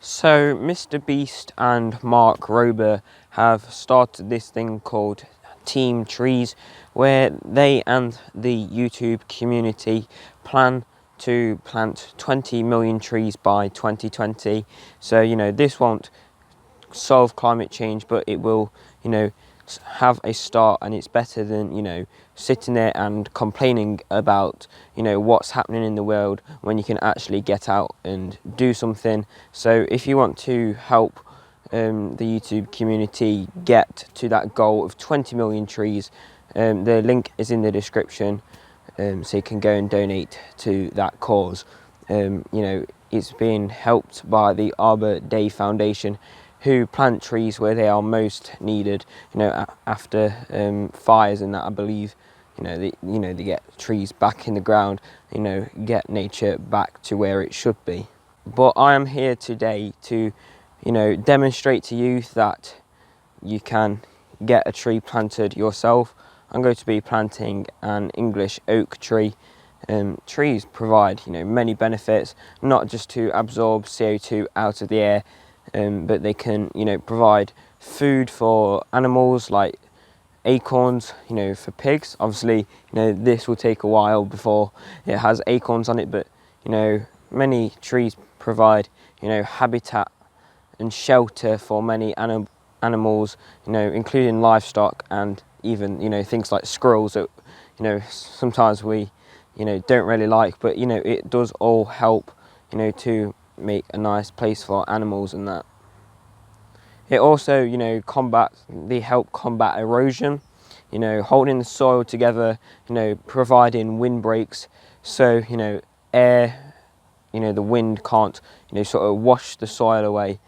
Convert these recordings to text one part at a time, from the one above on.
So Mr. Beast and Mark Rober have started this thing called Team Trees, where they and the YouTube community plan to plant 20 million trees by 2020. So, this won't solve climate change, but it will, have a start, and it's better than, sitting there and complaining about, what's happening in the world when you can actually get out and do something. So if you want to help the YouTube community get to that goal of 20 million trees, the link is in the description, so you can go and donate to that cause. It's being helped by the Arbor Day Foundation, who plant trees where they are most needed. After fires and that, I believe. They get trees back in the ground. Get nature back to where it should be. But I am here today to, demonstrate to you that you can get a tree planted yourself. I'm going to be planting an English oak tree. Trees provide, many benefits, not just to absorb CO2 out of the air, but they can, provide food for animals like acorns, for pigs. Obviously, this will take a while before it has acorns on it, but, many trees provide, habitat and shelter for many animals, including livestock, and even, things like squirrels that, sometimes we, don't really like, but, it does all help, to make a nice place for animals and that. It also, they help combat erosion, holding the soil together, providing windbreaks, so, air, the wind can't, sort of wash the soil away,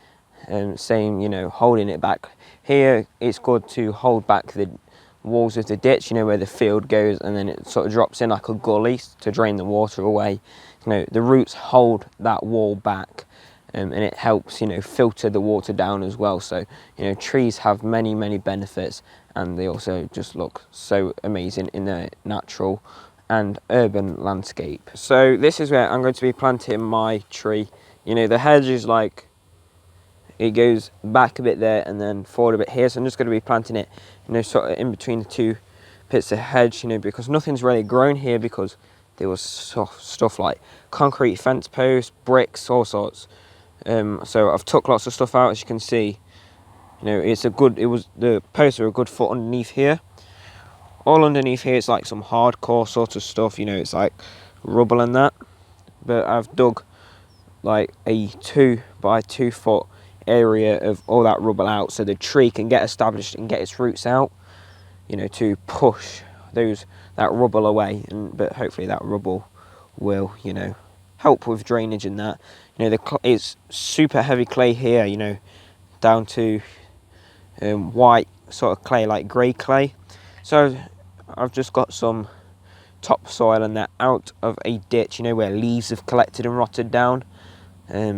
same, holding it back. Here, it's good to hold back the walls of the ditch, where the field goes, and then it sort of drops in like a gully to drain the water away. The roots hold that wall back, and it helps, filter the water down as well. So, trees have many benefits, and they also just look so amazing in the natural and urban landscape. So this is where I'm going to be planting my tree. The hedge is like, it goes back a bit there and then forward a bit here, so I'm just going to be planting it, sort of in between the two bits of hedge, because nothing's really grown here, because there was stuff like concrete fence posts, bricks, all sorts. So I've took lots of stuff out, as you can see. The posts are a good foot underneath here. All underneath here, it's like some hardcore sort of stuff, it's like rubble and that. But I've dug like a 2 by 2 foot area of all that rubble out, so the tree can get established and get its roots out, to push that rubble away. But hopefully that rubble will, help with drainage and that. It's super heavy clay here, down to white sort of clay, like grey clay. So I've just got some topsoil and that out of a ditch, where leaves have collected and rotted down.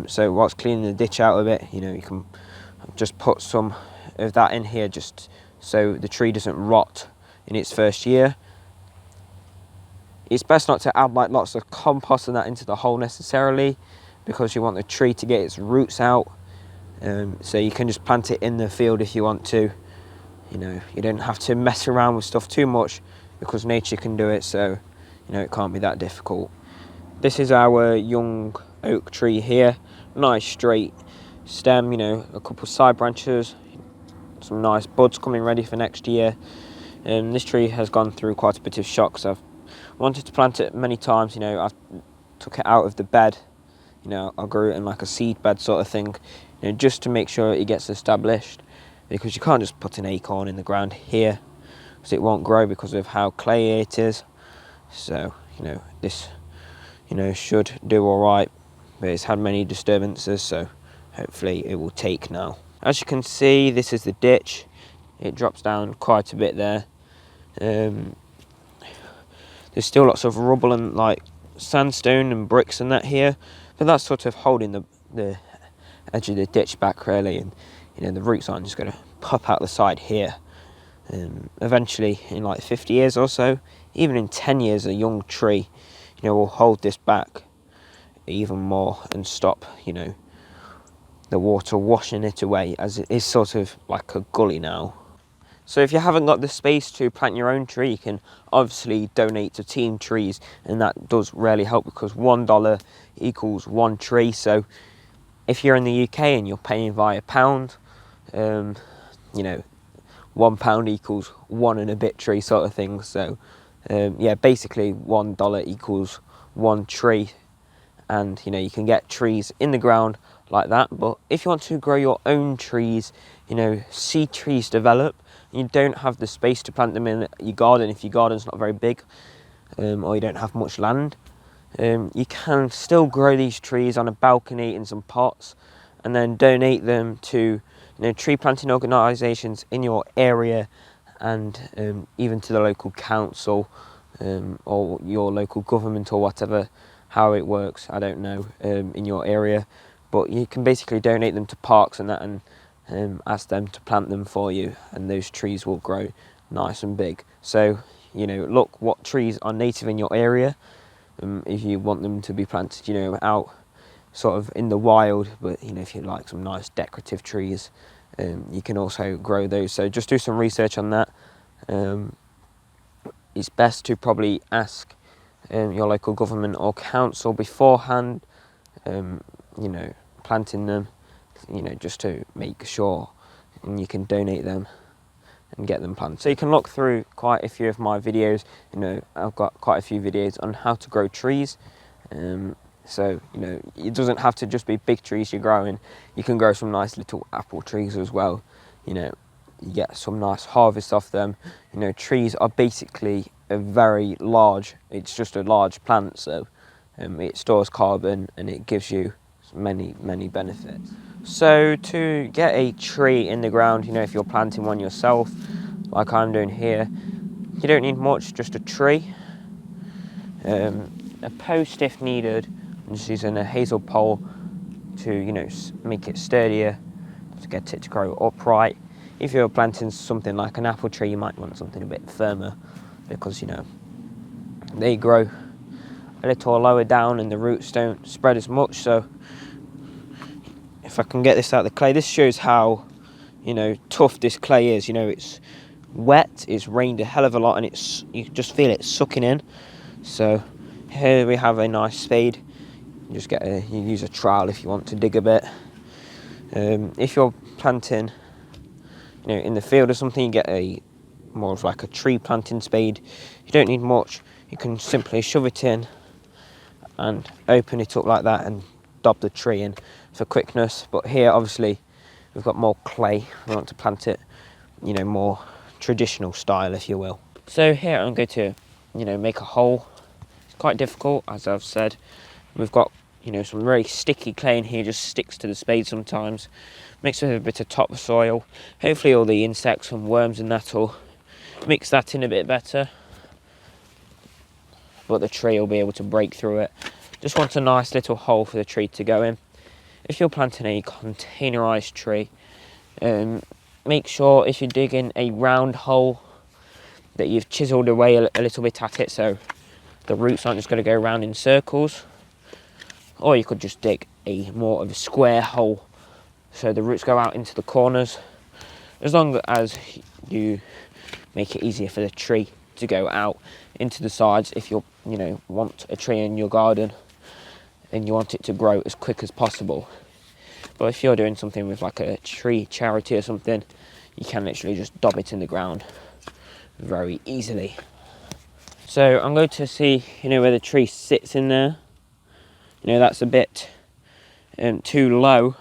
So whilst cleaning the ditch out of it, you can just put some of that in here, just so the tree doesn't rot in its first year. It's best not to add like lots of compost and that into the hole necessarily, because you want the tree to get its roots out. So you can just plant it in the field if you want to. You don't have to mess around with stuff too much, because nature can do it, so it can't be that difficult. This is our young oak tree here. Nice straight stem, a couple side branches, some nice buds coming ready for next year. This tree has gone through quite a bit of shocks. I've wanted to plant it many times. I've took it out of the bed, I grew it in like a seed bed sort of thing, just to make sure it gets established, because you can't just put an acorn in the ground here, because it won't grow because of how clayey it is. So this should do all right, but it's had many disturbances, so hopefully it will take now. As you can see, this is the ditch. It drops down quite a bit there. There's still lots of rubble and like sandstone and bricks and that here, but that's sort of holding the edge of the ditch back really, and the roots aren't just going to pop out the side here. Eventually, in like 50 years or so, even in 10 years, a young tree, will hold this back even more and stop, the water washing it away, as it is sort of like a gully now. So if you haven't got the space to plant your own tree, you can obviously donate to Team Trees, and that does really help because $1 equals one tree. So if you're in the UK and you're paying via pound, you know, £1 equals one and a bit tree sort of thing. So yeah, basically $1 equals one tree, and you know, you can get trees in the ground like that. But if you want to grow your own trees, you know, see trees develop, you don't have the space to plant them in your garden if your garden's not very big, or you don't have much land, you can still grow these trees on a balcony in some pots and then donate them to, you know, tree planting organisations in your area, and even to the local council, or your local government, or whatever, how it works, I don't know, in your area. But you can basically donate them to parks and that, and ask them to plant them for you, and those trees will grow nice and big. So, you know, look what trees are native in your area, if you want them to be planted, you know, out sort of in the wild. But you know, if you like some nice decorative trees, you can also grow those. So just do some research on that. It's best to probably ask your local government or council beforehand, you know, planting them, you know, just to make sure, and you can donate them and get them planted. So you can look through quite a few of my videos. You know, I've got quite a few videos on how to grow trees. So, you know, it doesn't have to just be big trees you're growing. You can grow some nice little apple trees as well. You know, you get some nice harvest off them. You know, trees are basically it's just a large plant, so it stores carbon and it gives you many benefits. So to get a tree in the ground, you know, if you're planting one yourself like I'm doing here, you don't need much, just a tree, a post if needed. I'm just using a hazel pole to, you know, make it sturdier, to get it to grow upright. If you're planting something like an apple tree, you might want something a bit firmer, because, you know, they grow a little lower down and the roots don't spread as much. So if I can get this out of the clay, this shows how, you know, tough this clay is. You know, it's wet, it's rained a hell of a lot, and you just feel it sucking in. So here we have a nice spade. You just you use a trowel if you want to dig a bit. If you're planting, you know, in the field or something, you get more of like a tree planting spade. You don't need much. You can simply shove it in and open it up like that and dob the tree in for quickness. But here, obviously, we've got more clay. We want to plant it, you know, more traditional style, if you will. So here I'm going to, you know, make a hole. It's quite difficult, as I've said. We've got, you know, some very sticky clay in here, just sticks to the spade sometimes. Mixed with a bit of topsoil. Hopefully all the insects and worms and that will mix that in a bit better. But the tree will be able to break through it. Just want a nice little hole for the tree to go in. If you're planting a containerised tree, make sure if you're digging a round hole that you've chiselled away a little bit at it, so the roots aren't just going to go around in circles. Or you could just dig more of a square hole so the roots go out into the corners, as long as you make it easier for the tree to go out into the sides. If you want a tree in your garden and you want it to grow as quick as possible. But if you're doing something with like a tree charity or something, you can literally just dob it in the ground very easily. So I'm going to see, where the tree sits in there. That's a bit too low.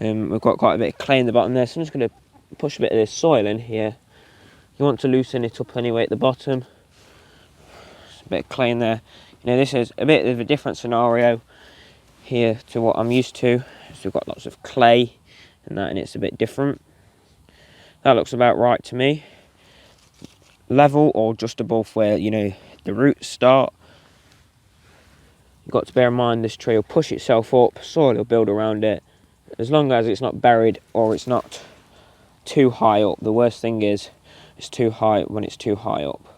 We've got quite a bit of clay in the bottom there, so I'm just going to push a bit of this soil in here. You want to loosen it up anyway at the bottom. There's a bit of clay in there. This is a bit of a different scenario here to what I'm used to. So we've got lots of clay and it's a bit different. That looks about right to me. Level or just above where, the roots start. You've got to bear in mind this tree will push itself up, soil will build around it. As long as it's not buried or it's not too high up. The worst thing is it's too high when it's too high up.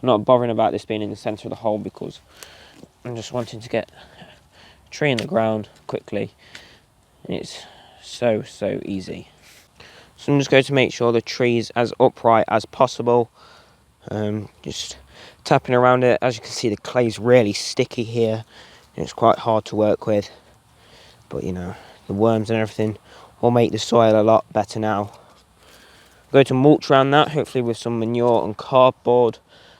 I'm not bothering about this being in the centre of the hole because I'm just wanting to get a tree in the ground quickly. and it's so easy. So I'm just going to make sure the tree is as upright as possible. Just tapping around it. As you can see, the clay's really sticky here, and it's quite hard to work with. But you know, the worms and everything will make the soil a lot better now. I'm going to mulch around that, hopefully with some manure and cardboard,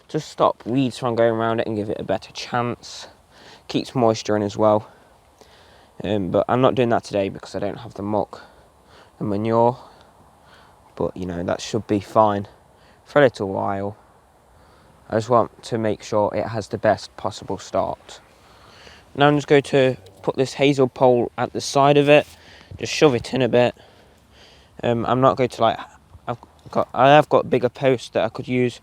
to stop weeds from going around it and give it a better chance. Keeps moisture in as well. But I'm not doing that today because I don't have the muck and manure. But you know, that should be fine for a little while. I just want to make sure it has the best possible start. Now I'm just going to put this hazel pole at the side of it, just shove it in a bit. I'm not going to I have got bigger posts that I could use,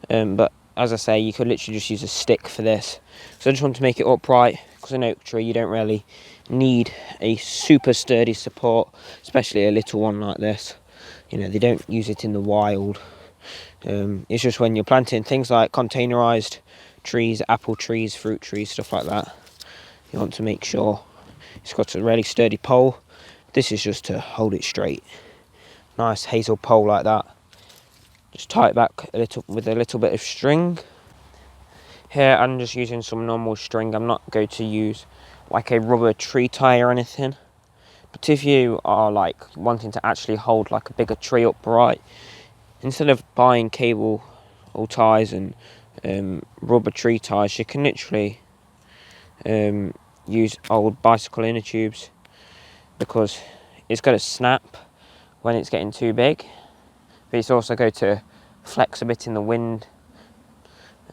but as I say, you could literally just use a stick for this. So I just want to make it upright, because an oak tree, you don't really need a super sturdy support, especially a little one like this. You know, they don't use it in the wild. It's just when you're planting things like containerized trees, apple trees, fruit trees, stuff like that, you want to make sure it's got a really sturdy pole. This is just to hold it straight. Nice hazel pole like that. Just tie it back a little with a little bit of string. Here I'm just using some normal string. I'm not going to use like a rubber tree tie or anything. But if you are like wanting to actually hold like a bigger tree upright, instead of buying cable or ties and rubber tree ties, you can literally use old bicycle inner tubes, because it's going to snap when it's getting too big, but it's also going to flex a bit in the wind.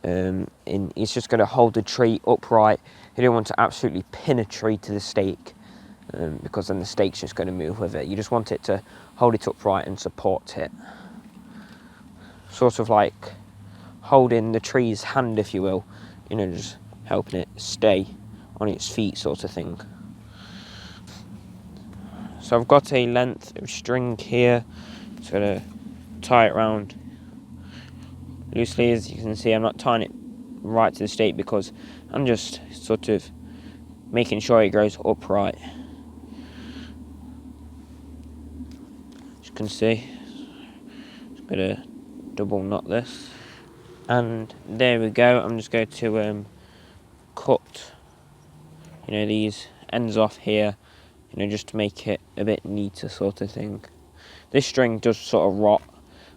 It's just going to hold the tree upright. You don't want to absolutely pin a tree to the stake, because then the stake's just going to move with it. You just want it to hold it upright and support it. Sort of like holding the tree's hand, if you will. You know, just helping it stay on its feet, sort of thing. So I've got a length of string here. Just going to tie it around loosely. As you can see, I'm not tying it right to the stake because I'm just sort of making sure it grows upright. As you can see, just going to double knot this, and there we go. I'm just going to cut, you know, these ends off here, you know, just to make it a bit neater, sort of thing. This string does sort of rot.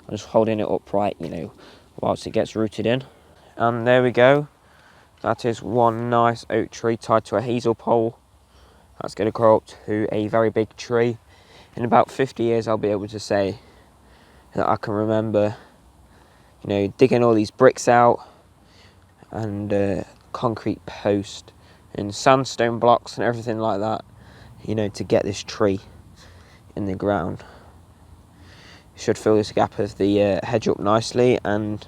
I'm just holding it upright, you know, whilst it gets rooted in. And there we go. That is one nice oak tree tied to a hazel pole. That's going to grow up to a very big tree. In about 50 years, I'll be able to say that I can remember, you know, digging all these bricks out and concrete post and sandstone blocks and everything like that, you know, to get this tree in the ground. It should fill this gap of the hedge up nicely, and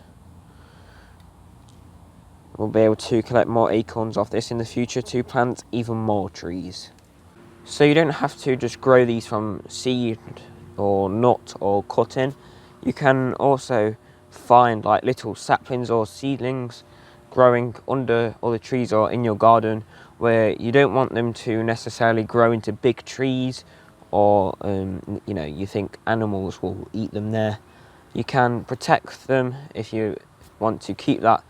we'll be able to collect more acorns off this in the future to plant even more trees. So you don't have to just grow these from seed or nut or cutting. You can also find like little saplings or seedlings growing under other trees or in your garden, where you don't want them to necessarily grow into big trees, or you know, you think animals will eat them there. You can protect them if you want to keep that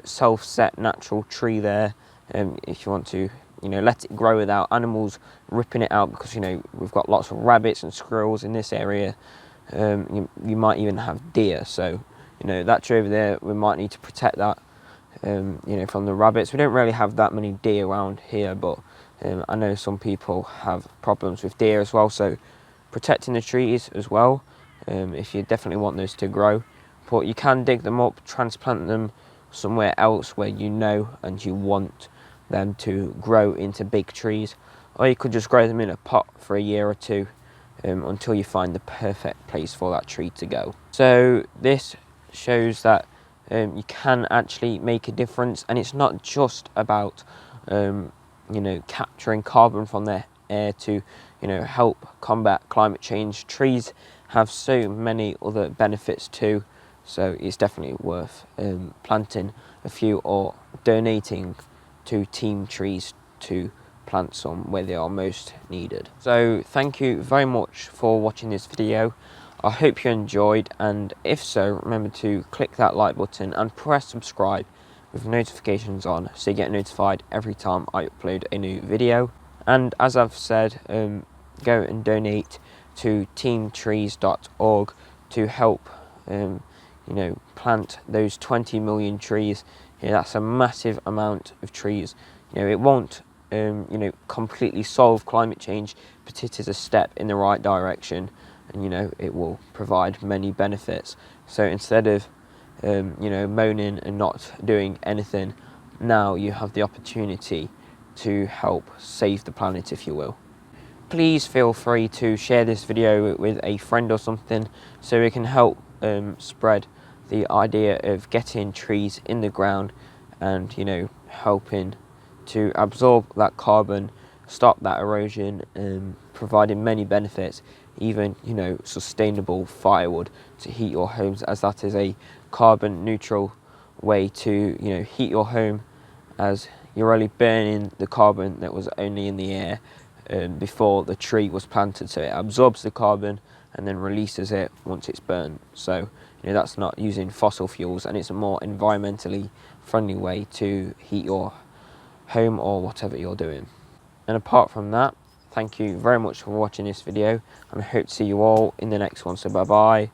self-set natural tree there. If you want to, you know, let it grow without animals ripping it out, because, you know, we've got lots of rabbits and squirrels in this area. You might even have deer, so, you know, that tree over there, we might need to protect that, you know, from the rabbits. We don't really have that many deer around here, but I know some people have problems with deer as well, so protecting the trees as well, if you definitely want those to grow. But you can dig them up, transplant them somewhere else where you know and you want them to grow into big trees, or you could just grow them in a pot for a year or two, until you find the perfect place for that tree to go. So this shows that you can actually make a difference, and it's not just about you know, capturing carbon from the air to, you know, help combat climate change. Trees have so many other benefits too, so it's definitely worth planting a few or donating to Team Trees to plant some where they are most needed. So thank you very much for watching this video. I hope you enjoyed, and if so, remember to click that like button and press subscribe with notifications on so you get notified every time I upload a new video. And as I've said, go and donate to teamtrees.org to help plant those 20 million trees. That's a massive amount of trees. It won't completely solve climate change, but it is a step in the right direction, and it will provide many benefits. So instead of moaning and not doing anything, now you have the opportunity to help save the planet, if you will. Please feel free to share this video with a friend or something so we can help spread the idea of getting trees in the ground and helping to absorb that carbon, stop that erosion, and providing many benefits, even sustainable firewood to heat your homes, as that is a carbon neutral way to heat your home, as you're only burning the carbon that was only in the air before the tree was planted. So it absorbs the carbon and then releases it once it's burned. So that's not using fossil fuels, and it's a more environmentally friendly way to heat your home or whatever you're doing. And apart from that, thank you very much for watching this video, and I hope to see you all in the next one. So bye bye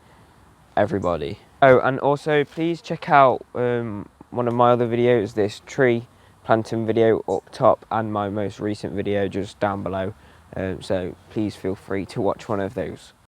everybody. Oh, and also please check out one of my other videos, this tree planting video up top, and my most recent video just down below. So please feel free to watch one of those.